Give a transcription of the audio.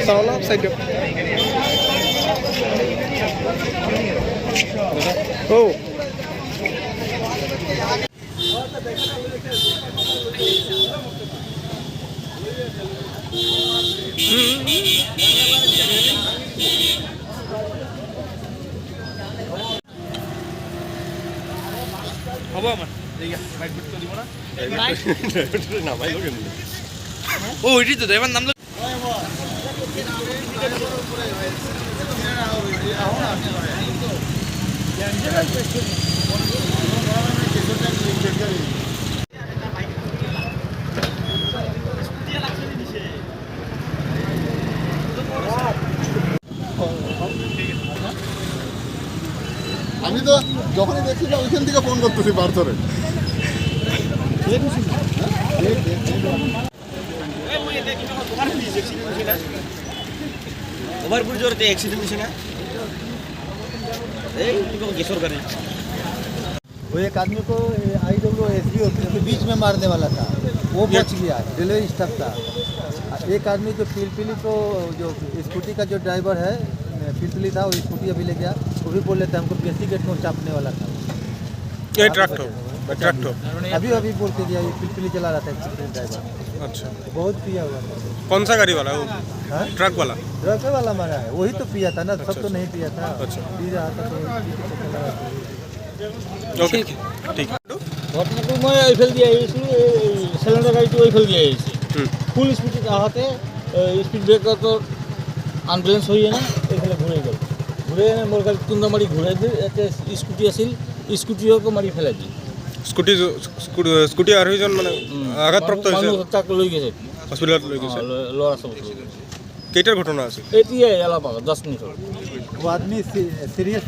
Salah side up. Oh. Apa man? Iya, naik betul di mana? Naik. Namanya lo gini. Oh, ini tuh Dewan namanya. আমি তো যখনই দেখছি না ওইখান থেকে ফোন করতেছি বারতরে ओवरपुर जो रहते एक्सीडेंट से ना किशोर करे वो एक आदमी को IWSB के बीच में मारने वाला था, वो बच गया, रेलवे स्टाफ था। एक आदमी जो पिलपिली को जो स्कूटी का जो ड्राइवर है पिलपिली था, वो स्कूटी अभी ले गया, वो भी बोल लेते हमको बेसी गेट में चापने वाला था। ये ट्रैक्टर अभी अभी बोल के गया, ये पिलपिली चला रहा था ड्राइवर। अच्छा, बहुत पिया हुआ था। कौन सा गाड़ी वाला है वो? ट्रक वाला? ट्रक वाला मारा है, वही तो पिया था ना, सब तो नहीं पिया था। अच्छा। पी रहा था ओके, ठीक है। ঘটনাটো মই এইফালে দি আহিছোঁ, এই চিলিণ্ডাৰ গাড়ীটো এইফালে দি আহিছে, ফুল স্পীডত আহোঁতে স্পীড ব্ৰেকাৰটো আনবেলেঞ্চ হৈ এনে এইফালে ঘূৰাই গ'ল, ঘূৰাই এনে মোৰ গাড়ীত খুন্দা মাৰি ঘূৰাই দি ইয়াতে স্কুটি আছিল, স্কুটিকো মাৰি পেলাই দি স্কুটি আৰোহীজন মানে আঘাতপ্ৰাপ্ত হৈছে, তাক লৈ গৈছে হস্পিটেলত লৈ গৈছে। ল'ৰা ছোৱালী কেইটাৰ ঘটনা আছিল? এতিয়াই অলপ আগত 10 মিনিট হ'ল। वो आदमी सीरियस